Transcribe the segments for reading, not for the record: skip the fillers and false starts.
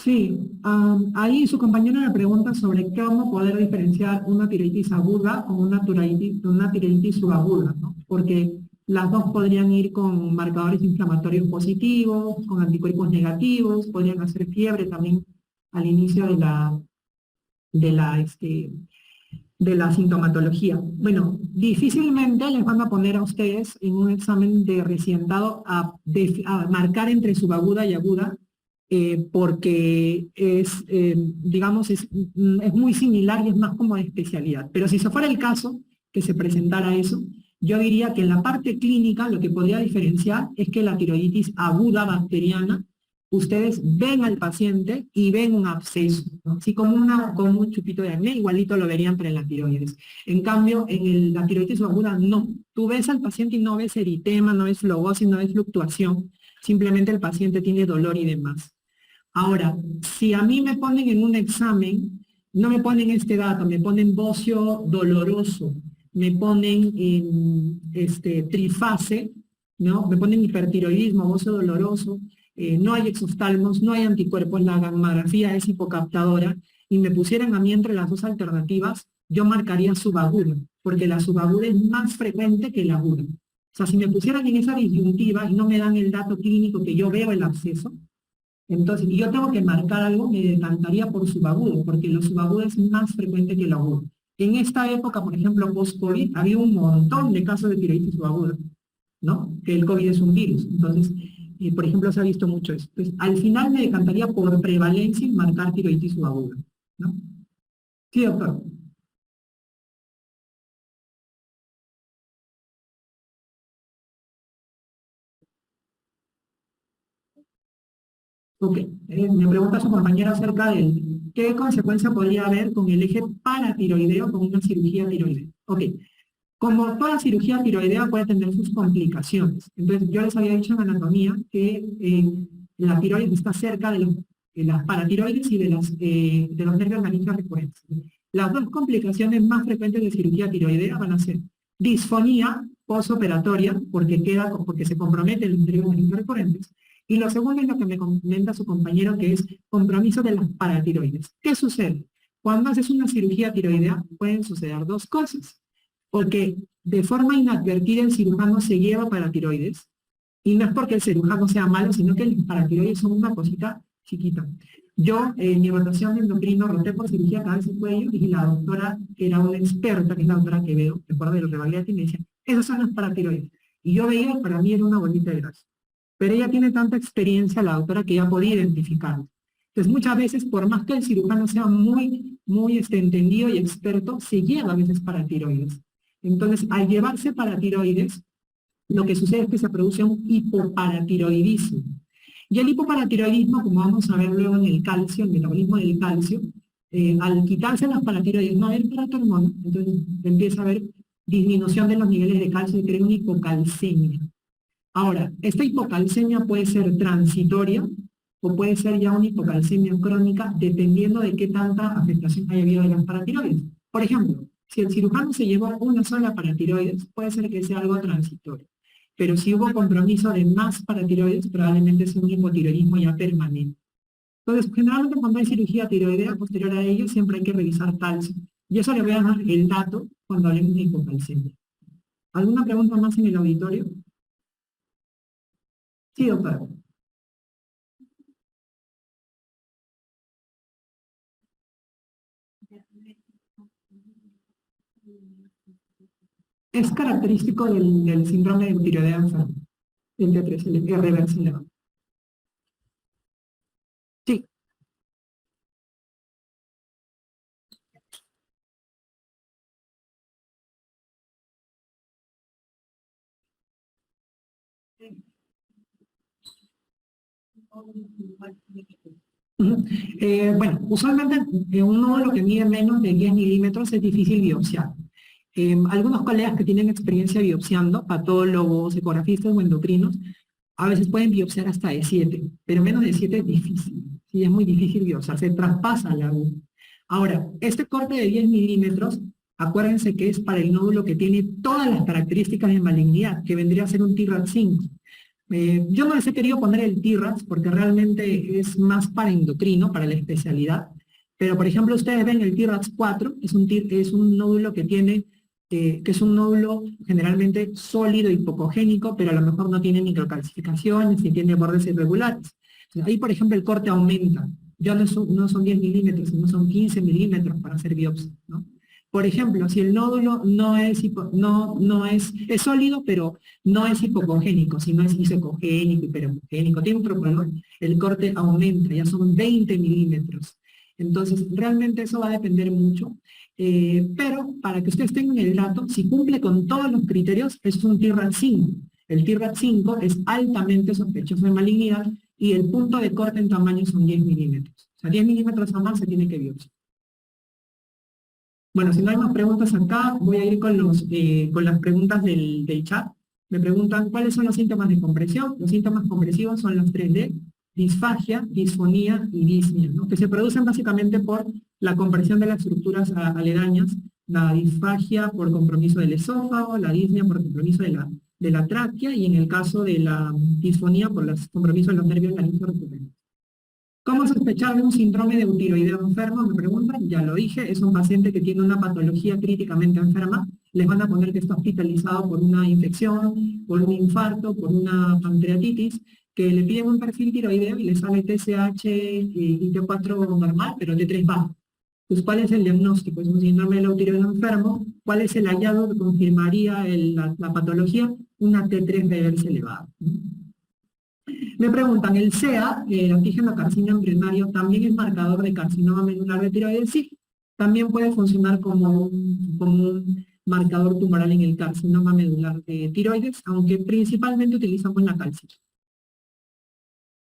Sí, ahí su compañero me pregunta sobre cómo poder diferenciar una tiroiditis aguda con una tiroiditis subaguda, ¿no? Porque las dos podrían ir con marcadores inflamatorios positivos, con anticuerpos negativos, podrían hacer fiebre también al inicio de la, este, de la sintomatología. Bueno, difícilmente les van a poner a ustedes en un examen de recientado a marcar entre subaguda y aguda, porque digamos, es muy similar y es más como de especialidad. Pero si eso fuera el caso, que se presentara eso, yo diría que en la parte clínica lo que podría diferenciar es que la tiroiditis aguda bacteriana, ustedes ven al paciente y ven un absceso, ¿no? Así como un chupito de acné, igualito lo verían para la tiroides. En cambio, la tiroiditis aguda no. Tú ves al paciente y no ves eritema, no ves flebosis, no ves fluctuación. Simplemente el paciente tiene dolor y demás. Ahora, si a mí me ponen en un examen, no me ponen este dato, me ponen bocio doloroso, me ponen en trifase, ¿no? Me ponen hipertiroidismo, bocio doloroso, no hay exoftalmos, no hay anticuerpos, la gamografía es hipocaptadora, y me pusieran a mí entre las dos alternativas, yo marcaría subaguda, porque la subaguda es más frecuente que la aguda. O sea, si me pusieran en esa disyuntiva y no me dan el dato clínico que yo veo el absceso, entonces, y yo tengo que marcar algo, me decantaría por subagudo, porque lo subagudo es más frecuente que el agudo. En esta época, por ejemplo, post-COVID, había un montón de casos de tiroiditis subaguda, ¿no? Que el COVID es un virus. Entonces, por ejemplo, se ha visto mucho eso. Entonces, al final me decantaría por prevalencia en marcar tiroiditis subaguda, ¿no? Sí, doctor. Ok. Me pregunta su compañera acerca de qué consecuencia podría haber con el eje paratiroideo con una cirugía tiroidea. Ok. Como toda cirugía tiroidea puede tener sus complicaciones. Entonces, yo les había dicho en anatomía que la tiroides está cerca de las paratiroides y de los nervios laringeos recurrentes. Las dos complicaciones más frecuentes de cirugía tiroidea van a ser disfonía postoperatoria, porque se comprometen los nervios laringeos recurrentes, y lo segundo es lo que me comenta su compañero, que es compromiso de las paratiroides. ¿Qué sucede? Cuando haces una cirugía tiroidea pueden suceder dos cosas. Porque de forma inadvertida el cirujano se lleva paratiroides, y no es porque el cirujano sea malo, sino que los paratiroides son una cosita chiquita. Yo, en mi rotación de endocrino, roté por cirugía cabeza y cuello, y la doctora, que era una experta, que es la doctora Quevedo, de acuerdo de los de Bagliati, y me decía, esas son las paratiroides. Y yo veía, para mí era una bolita de grasa. Pero ella tiene tanta experiencia, la doctora, que ya podía identificarlo. Entonces, muchas veces, por más que el cirujano sea muy entendido y experto, se lleva a veces paratiroides. Entonces, al llevarse paratiroides, lo que sucede es que se produce un hipoparatiroidismo. Y el hipoparatiroidismo, como vamos a ver luego en el calcio, el metabolismo del calcio, al quitarse las paratiroides, no haber paratormona, entonces empieza a haber disminución de los niveles de calcio y crea una hipocalcemia. Ahora, esta hipocalcemia puede ser transitoria o puede ser ya una hipocalcemia crónica, dependiendo de qué tanta afectación haya habido de las paratiroides. Por ejemplo, si el cirujano se llevó una sola paratiroides, puede ser que sea algo transitorio. Pero si hubo compromiso de más paratiroides, probablemente sea un hipotiroidismo ya permanente. Entonces, generalmente cuando hay cirugía tiroidea posterior a ello, siempre hay que revisar calcio. Y eso le voy a dar el dato cuando hablemos de hipocalcemia. ¿Alguna pregunta más en el auditorio? Sí, doctora. Es característico del síndrome de tiroidea enferma, el T3, el reverse elevado. Sí. Ujú. Bueno, usualmente un nódulo que mide menos de 10 milímetros es difícil biopsiar. Algunos colegas que tienen experiencia biopsiando, patólogos, ecografistas o endocrinos, a veces pueden biopsiar hasta de 7, pero menos de 7 es difícil. Sí, es muy difícil biopsiar, se traspasa la aguja. Ahora, este corte de 10 milímetros, acuérdense que es para el nódulo que tiene todas las características de malignidad, que vendría a ser un TRAC5. Yo no les he querido poner el TIRAX porque realmente es más para endocrino, para la especialidad, pero por ejemplo ustedes ven el TIRAX 4, es un nódulo que tiene, que es un nódulo generalmente sólido, hipocogénico, pero a lo mejor no tiene microcalcificaciones ni tiene bordes irregulares. Ahí por ejemplo el corte aumenta, ya no son 10 milímetros, sino son 15 milímetros para hacer biopsia, ¿no? Por ejemplo, si el nódulo es sólido, pero no es hipocogénico, sino es isocogénico, hiperhomogénico, tiene otro color, el corte aumenta, ya son 20 milímetros. Entonces, realmente eso va a depender mucho, pero para que ustedes tengan el dato, si cumple con todos los criterios, es un TIRAX 5. El TIRAX 5 es altamente sospechoso de malignidad y el punto de corte en tamaño son 10 milímetros. O sea, 10 milímetros o más se tiene que biopsiar. Bueno, si no hay más preguntas acá, voy a ir con las preguntas del chat. Me preguntan, ¿cuáles son los síntomas de compresión? Los síntomas compresivos son los 3D, disfagia, disfonía y disnea, ¿no? Que se producen básicamente por la compresión de las estructuras aledañas, la disfagia por compromiso del esófago, la disnea por compromiso de la tráquea, y en el caso de la disfonía por los compromisos de los nervios laringorrectales. ¿Cómo sospechar de un síndrome de tiroideo enfermo? Me preguntan, ya lo dije, es un paciente que tiene una patología críticamente enferma, les van a poner que está hospitalizado por una infección, por un infarto, por una pancreatitis, que le piden un perfil tiroideo y le sale TSH y T4 normal, pero T3 bajo. Pues, ¿cuál es el diagnóstico? Es un síndrome de tiroideo enfermo. ¿Cuál es el hallazgo que confirmaría la patología? Una T3 reversa elevada. Me preguntan, ¿el CEA, el antígeno carcino embrionario, también es marcador de carcinoma medular de tiroides? Sí, también puede funcionar como un marcador tumoral en el carcinoma medular de tiroides, aunque principalmente utilizamos la calcita.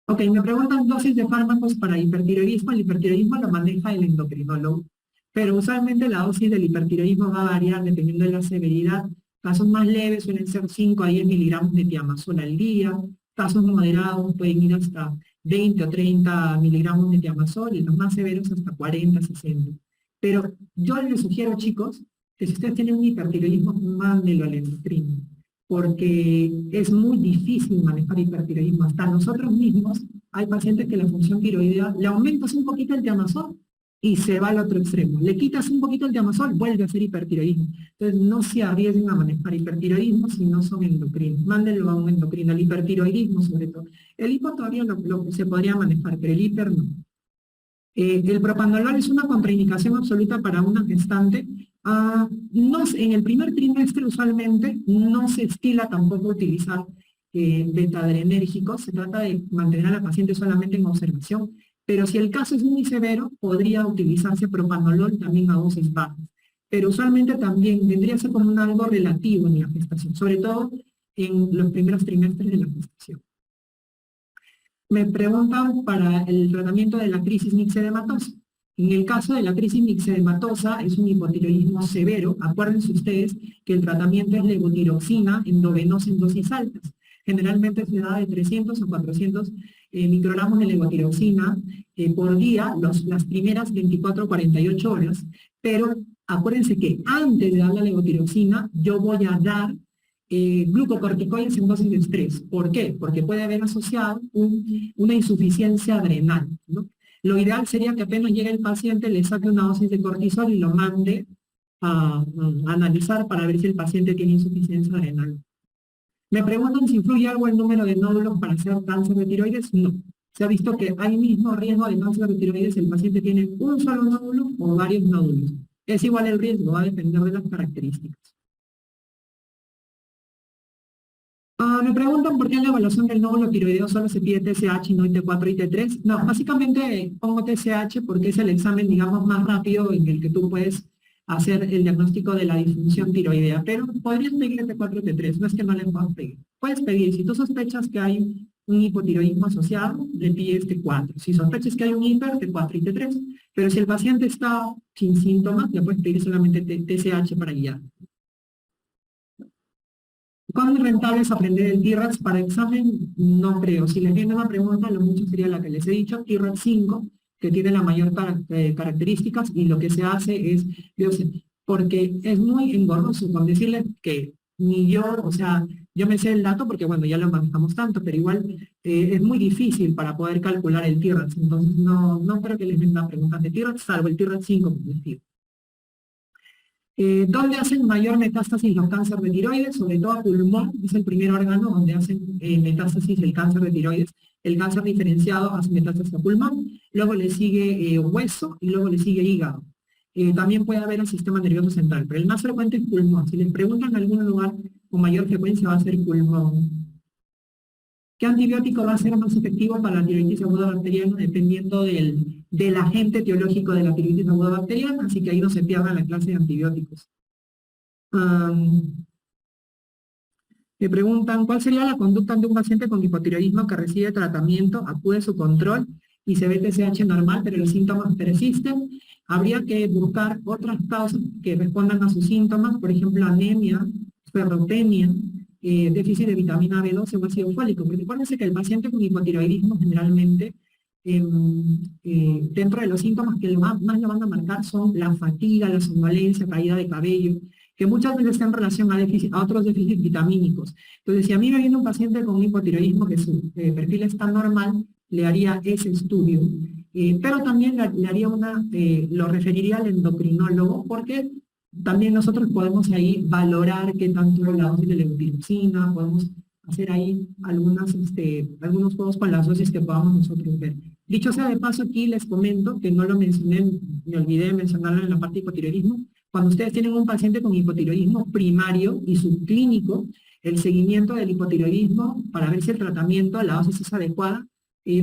Ok, me preguntan dosis de fármacos para hipertiroidismo. El hipertiroidismo lo maneja el endocrinólogo, pero usualmente la dosis del hipertiroidismo va a variar dependiendo de la severidad. Casos más leves suelen ser 5 a 10 miligramos de tiamazol al día. Casos moderados pueden ir hasta 20 o 30 miligramos de tiamazol y los más severos hasta 40, 60. Pero yo les sugiero, chicos, que si ustedes tienen un hipertiroidismo, mándenlo al endocrino, porque es muy difícil manejar hipertiroidismo. Hasta nosotros mismos hay pacientes que la función tiroidea, le aumentas un poquito el tiamazol y se va al otro extremo. Le quitas un poquito el tiamazol, vuelve a ser hipertiroidismo. Entonces no se arriesguen a manejar hipertiroidismo si no son endocrinos. Mándenlo a un endocrino, el hipertiroidismo sobre todo. El hipo todavía se podría manejar, pero el hiper no. El propanolol es una contraindicación absoluta para una gestante. En el primer trimestre usualmente no se estila tampoco utilizar beta-adrenérgicos, se trata de mantener a la paciente solamente en observación, pero si el caso es muy severo, podría utilizarse propanolol también a dosis bajas. Pero usualmente también vendría a ser como algo relativo en la gestación, sobre todo en los primeros trimestres de la gestación. Me preguntan para el tratamiento de la crisis mixedematosa. En el caso de la crisis mixedematosa es un hipotiroidismo severo. Acuérdense ustedes que el tratamiento es levotiroxina endovenosa en dosis altas. Generalmente se da de 300 o 400 microgramos de levotiroxina por día, las primeras 24 o 48 horas. Pero acuérdense que antes de dar la levotiroxina, yo voy a dar glucocorticoides en dosis de estrés. ¿Por qué? Porque puede haber asociado una insuficiencia adrenal, ¿no? Lo ideal sería que apenas llegue el paciente, le saque una dosis de cortisol y lo mande a analizar para ver si el paciente tiene insuficiencia adrenal. Me preguntan si influye algo el número de nódulos para hacer cáncer de tiroides. No. Se ha visto que hay mismo riesgo de cáncer de tiroides si el paciente tiene un solo nódulo o varios nódulos. Es igual el riesgo, va a depender de las características. Me preguntan por qué en la evaluación del nódulo tiroideo solo se pide TSH y no T4 y T3. No, básicamente pongo TSH porque es el examen, digamos, más rápido en el que tú puedes hacer el diagnóstico de la disfunción tiroidea, pero podrías pedir T4 y T3, no es que no le puedas pedir. Puedes pedir, si tú sospechas que hay un hipotiroidismo asociado, le pides T4. Si sospechas que hay un hiper, T4 y T3. Pero si el paciente está sin síntomas, le puedes pedir solamente TSH para guiar. ¿Cuán rentable es aprender el TIRAX para examen? No creo. Si les viene una pregunta, lo mucho sería la que les he dicho, TIRAX 5, que tiene la mayor características, y lo que se hace es, porque es muy engorroso con decirles que ni yo, o sea, Yo me sé el dato porque, bueno, ya lo manejamos tanto, pero igual es muy difícil para poder calcular el T-RADS, entonces no creo que les vengan preguntas de T-RADS, salvo el T-RADS 5 como les digo. ¿Dónde hacen mayor metástasis los cánceres de tiroides? Sobre todo a pulmón, es el primer órgano donde hacen metástasis el cáncer de tiroides. El cáncer diferenciado hace metástasis a pulmón, luego le sigue hueso y luego le sigue hígado. También puede haber el sistema nervioso central, pero el más frecuente es pulmón. Si les preguntan en algún lugar con mayor frecuencia va a ser pulmón. ¿Qué antibiótico va a ser más efectivo para la tiroiditis aguda bacteriana? Dependiendo del agente etiológico de la tiroiditis aguda bacteriana, así que ahí no se pierda la clase de antibióticos. Me preguntan, ¿cuál sería la conducta de un paciente con hipotiroidismo que recibe tratamiento, acude su control y se ve TSH normal, pero los síntomas persisten? Habría que buscar otras causas que respondan a sus síntomas, por ejemplo, anemia, ferropenia, déficit de vitamina B12 o ácido fólico, porque acuérdense que el paciente con hipotiroidismo generalmente, dentro de los síntomas que más lo van a marcar son la fatiga, la somnolencia, caída de cabello, que muchas veces está en relación a otros déficits vitamínicos. Entonces, si a mí me viene un paciente con hipotiroidismo que su perfil está normal, le haría ese estudio, pero también le haría lo referiría al endocrinólogo, porque también nosotros podemos ahí valorar qué tanto la dosis de levotiroxina, podemos hacer ahí algunos juegos con las dosis que podamos nosotros ver. Dicho sea de paso, aquí les comento que no lo mencioné, me olvidé de mencionarlo en la parte de hipotiroidismo. Cuando ustedes tienen un paciente con hipotiroidismo primario y subclínico, el seguimiento del hipotiroidismo para ver si el tratamiento, la dosis es adecuada,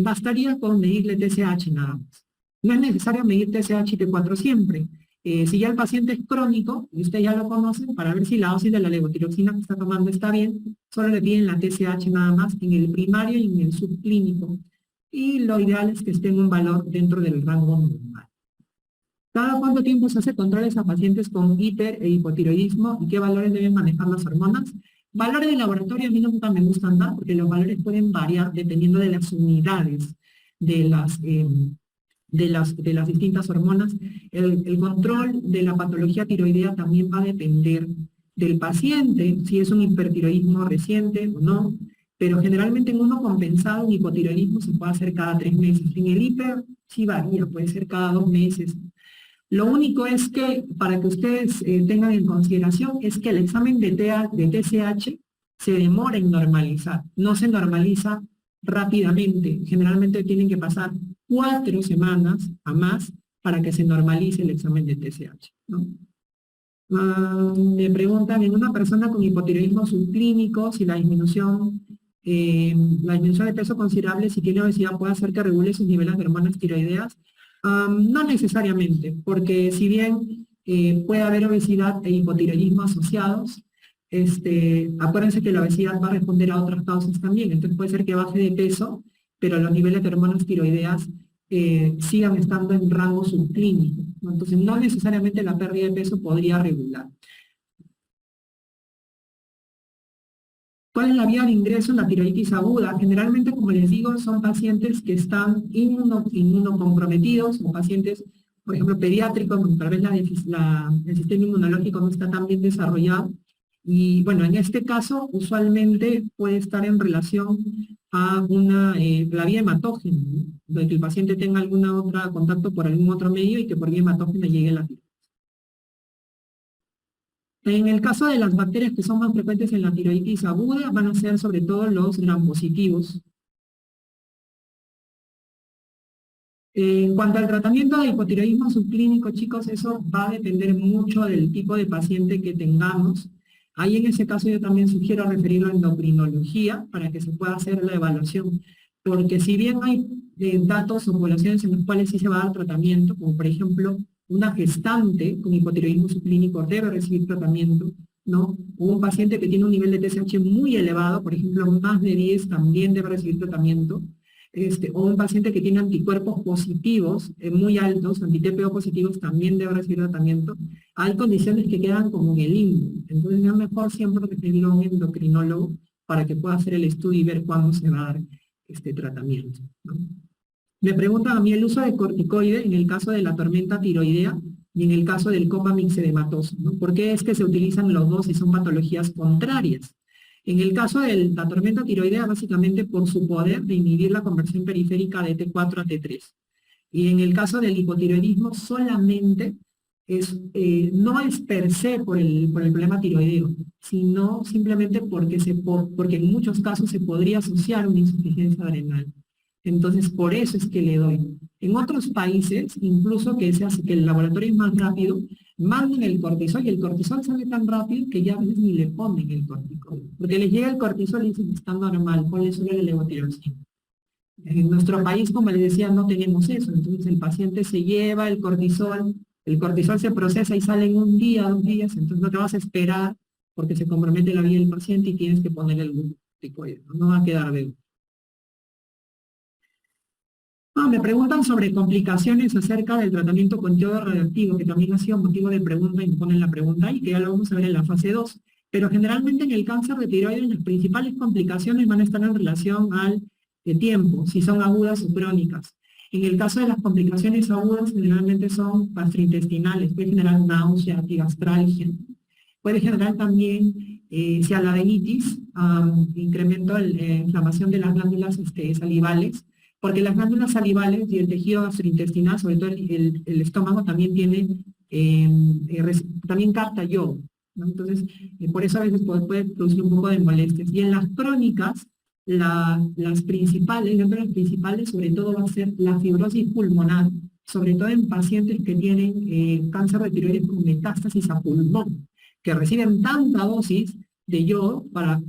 bastaría con medirle TSH nada más. No es necesario medir TSH y T4 siempre. Si ya el paciente es crónico, y usted ya lo conoce, para ver si la dosis de la levotiroxina que está tomando está bien, solo le piden la TSH nada más en el primario y en el subclínico. Y lo ideal es que esté en un valor dentro del rango normal. ¿Cada cuánto tiempo se hace controles a pacientes con hiper e hipotiroidismo y qué valores deben manejar las hormonas? Valores de laboratorio a mí nunca me gustan dar porque los valores pueden variar dependiendo de las unidades de las distintas hormonas. El control de la patología tiroidea también va a depender del paciente, si es un hipertiroidismo reciente o no, pero generalmente en uno compensado, un hipotiroidismo se puede hacer cada 3 meses. En el hiper sí varía, puede ser cada 2 meses. Lo único es que, para que ustedes tengan en consideración, es que el examen de TSH se demora en normalizar, no se normaliza rápidamente. Generalmente tienen que pasar 4 semanas a más para que se normalice el examen de TSH, ¿no? Me preguntan, en una persona con hipotiroidismo subclínico, si la disminución de peso considerable, si tiene obesidad, puede hacer que regule sus niveles de hormonas tiroideas. No necesariamente, porque si bien puede haber obesidad e hipotiroidismo asociados, acuérdense que la obesidad va a responder a otras causas también, entonces puede ser que baje de peso, pero los niveles de hormonas tiroideas sigan estando en rango subclínico, ¿no? Entonces no necesariamente la pérdida de peso podría regular. ¿Cuál es la vía de ingreso en la tiroiditis aguda? Generalmente, como les digo, son pacientes que están inmunocomprometidos, o pacientes, por ejemplo, pediátricos, donde tal vez el sistema inmunológico no está tan bien desarrollado. Y bueno, en este caso, usualmente puede estar en relación a la vía hematógena, ¿no? De que el paciente tenga algún otro contacto por algún otro medio y que por vía hematógena llegue a la tiroides. En el caso de las bacterias que son más frecuentes en la tiroiditis aguda, van a ser sobre todo los gram-positivos. En cuanto al tratamiento de hipotiroidismo subclínico, chicos, eso va a depender mucho del tipo de paciente que tengamos. Ahí en ese caso yo también sugiero referirlo a endocrinología para que se pueda hacer la evaluación. Porque si bien hay datos o poblaciones en las cuales sí se va a dar tratamiento, como por ejemplo una gestante con hipotiroidismo subclínico debe recibir tratamiento, ¿no? O un paciente que tiene un nivel de TSH muy elevado, por ejemplo más de 10, también debe recibir tratamiento. O un paciente que tiene anticuerpos positivos muy altos, anti-TPO positivos, también debe recibir tratamiento. Hay condiciones que quedan como en el limbo. Entonces es mejor siempre referirlo a un endocrinólogo para que pueda hacer el estudio y ver cuándo se va a dar este tratamiento, ¿no? Me preguntan a mí el uso de corticoide en el caso de la tormenta tiroidea y en el caso del coma myxedematoso, ¿no? ¿Por qué es que se utilizan los dos si son patologías contrarias? En el caso de la tormenta tiroidea, básicamente por su poder de inhibir la conversión periférica de T4 a T3. Y en el caso del hipotiroidismo, solamente no es per se por el problema tiroideo, sino simplemente porque en muchos casos se podría asociar una insuficiencia adrenal. Entonces, por eso es que le doy. En otros países, incluso que se hace que el laboratorio es más rápido, mandan el cortisol y el cortisol sale tan rápido que ya a veces ni le ponen el cortisol. Porque les llega el cortisol y dicen, está normal, ponle solo el levotiroxina. En nuestro país, como les decía, no tenemos eso. Entonces el paciente se lleva el cortisol se procesa y sale en un día, 2 días, entonces no te vas a esperar porque se compromete la vida del paciente y tienes que ponerle el glucocorticoide, no va a quedar de. Me preguntan sobre complicaciones acerca del tratamiento con yodo radioactivo, que también ha sido motivo de pregunta y me ponen la pregunta ahí, que ya lo vamos a ver en la fase 2. Pero generalmente en el cáncer de tiroides las principales complicaciones van a estar en relación al tiempo, si son agudas o crónicas. En el caso de las complicaciones agudas, generalmente son gastrointestinales, puede generar náusea, epigastralgia. Puede generar también cialodenitis, incremento de inflamación de las glándulas salivales, porque las glándulas salivales y el tejido gastrointestinal, sobre todo el estómago, también también capta yodo, ¿no? Entonces, por eso a veces puede producir un poco de molestias. Y en las crónicas, las principales, dentro de las principales, sobre todo va a ser la fibrosis pulmonar, sobre todo en pacientes que tienen cáncer de tiroides con metástasis a pulmón, que reciben tanta dosis de yodo para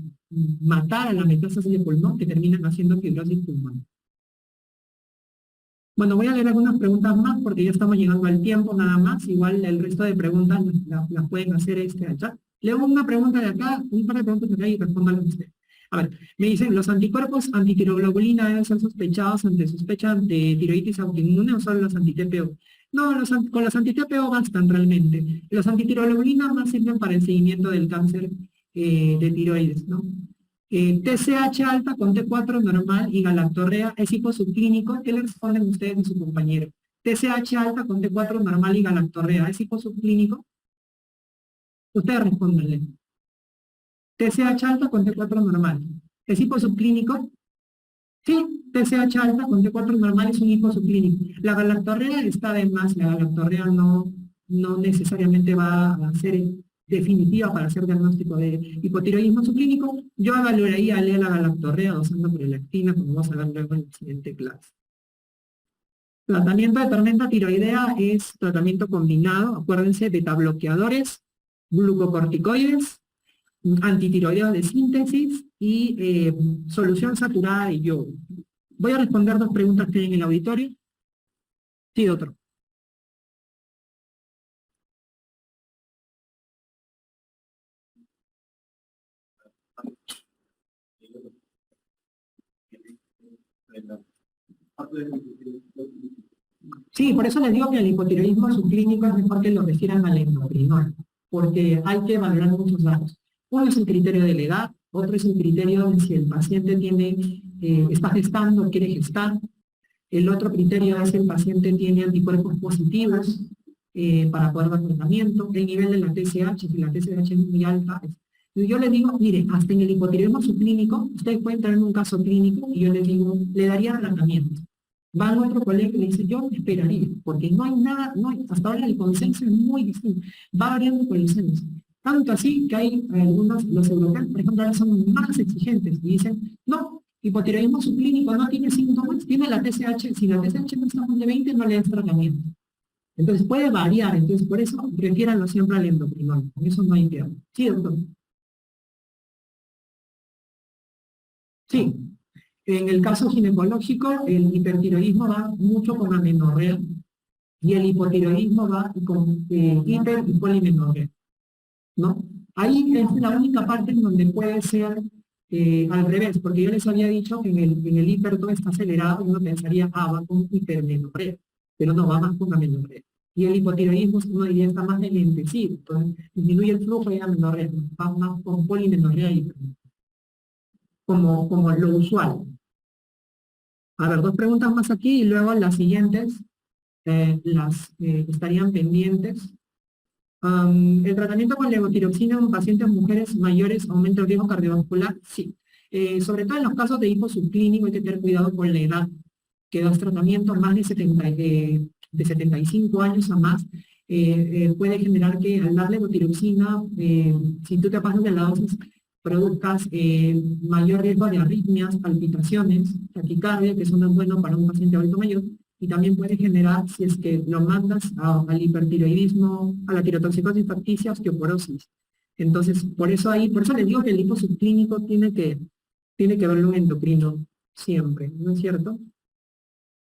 matar a la metástasis de pulmón que terminan haciendo fibrosis pulmonar. Bueno, voy a leer algunas preguntas más porque ya estamos llegando al tiempo nada más. Igual el resto de preguntas las pueden hacer allá. Leo una pregunta de acá, un par de preguntas de acá y respóndanlas ustedes. A ver, me dicen, ¿los anticuerpos antitiroglobulina deben ser sospechados ante sospecha de tiroiditis autoinmune o solo los anti-TPO? No, con los anti-TPO bastan realmente. Los antitiroglobulina más sirven para el seguimiento del cáncer de tiroides, ¿no? TSH alta con T4 normal y galactorrea es hiposubclínico. ¿Qué le responden ustedes a su compañero? TSH alta con T4 normal y galactorrea es hiposubclínico. Ustedes respóndanle. TSH alta con T4 normal. ¿Es hiposubclínico? Sí, TSH alta con T4 normal es un hiposubclínico. La galactorrea está de más, la galactorrea no necesariamente va a ser definitiva para hacer diagnóstico de hipotiroidismo subclínico. Yo evaluaría la galactorrea dosando prolactina, como vamos a ver luego en la siguiente clase. Tratamiento de tormenta tiroidea es tratamiento combinado, acuérdense, betabloqueadores, glucocorticoides, antitiroideos de síntesis y solución saturada de yodo. Voy a responder 2 preguntas que hay en el auditorio. Sí, otro. Sí, por eso les digo que el hipotiroidismo subclínico es mejor que lo refieran al endocrinólogo, porque hay que valorar muchos datos. Uno es el criterio de la edad, otro es el criterio de si el paciente está gestando o quiere gestar. El otro criterio es si el paciente tiene anticuerpos positivos para poder dar tratamiento. El nivel de la TSH, si la TSH es muy alta. Yo les digo, mire, hasta en el hipotiroidismo subclínico, ustedes pueden tener un caso clínico y yo les digo, le daría tratamiento. Va a otro colega y le dice, yo esperaría, porque no hay nada, hasta ahora el consenso es muy distinto, va variando con los años. Tanto así que hay algunos, los europeos, por ejemplo, ahora son más exigentes y dicen, no, hipotiroidismo subclínico no tiene síntomas, tiene la TSH, si la TSH no está más de 20, no le das tratamiento. Entonces puede variar, entonces por eso refiéranlo siempre al endocrinólogo, eso no hay que hablar. Sí, doctor. Sí. En el caso ginecológico, el hipertiroidismo va mucho con amenorrea y el hipotiroidismo va con hiper y polimenorrea, ¿no? Ahí es la única parte en donde puede ser al revés, porque yo les había dicho que en el hiper todo está acelerado y uno pensaría, va con hipermenorrea, pero no, va más con amenorrea. Y el hipotiroidismo, uno diría, está más enlentecido, entonces disminuye el flujo y amenorrea, va más con polimenorrea y como lo usual. A ver, 2 preguntas más aquí y luego las siguientes estarían pendientes. El tratamiento con levotiroxina en pacientes mujeres mayores aumenta el riesgo cardiovascular, sí. Sobre todo en los casos de hipo subclínico hay que tener cuidado con la edad que das tratamiento más de 75 años a más, puede generar que al dar levotiroxina, si tú te pasas de la dosis, produzcas mayor riesgo de arritmias, palpitaciones, taquicardia, que eso no es bueno para un paciente adulto mayor, y también puede generar, si es que lo mandas al hipertiroidismo, a la tirotoxicosis facticia, osteoporosis. Entonces, por eso les digo que el hipo subclínico tiene que verlo un endocrino siempre, ¿no es cierto?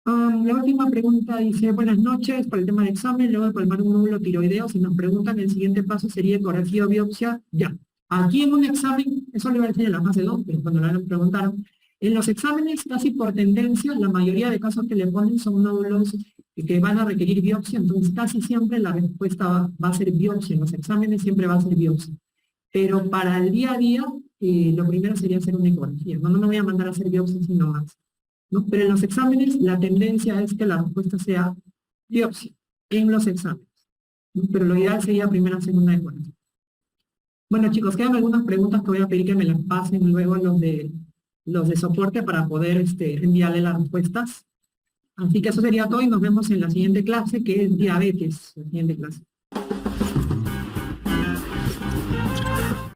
La última pregunta dice, buenas noches, por el tema del examen, luego de palmar un nódulo tiroideo, si nos preguntan, el siguiente paso sería ecografía o biopsia, ya. Aquí en un examen, eso le iba a decir en la fase 2, pero cuando la preguntaron, en los exámenes casi por tendencia, la mayoría de casos que le ponen son nódulos que van a requerir biopsia, entonces casi siempre la respuesta va a ser biopsia, en los exámenes siempre va a ser biopsia. Pero para el día a día, lo primero sería hacer una ecografía, no me voy a mandar a hacer biopsia sino más. ¿No? Pero en los exámenes la tendencia es que la respuesta sea biopsia, en los exámenes. ¿No? Pero lo ideal sería primera, segunda de cuarta. Bueno chicos, quedan algunas preguntas que voy a pedir que me las pasen luego los de soporte para poder enviarle las respuestas. Así que eso sería todo y nos vemos en la siguiente clase, que es diabetes, la siguiente clase.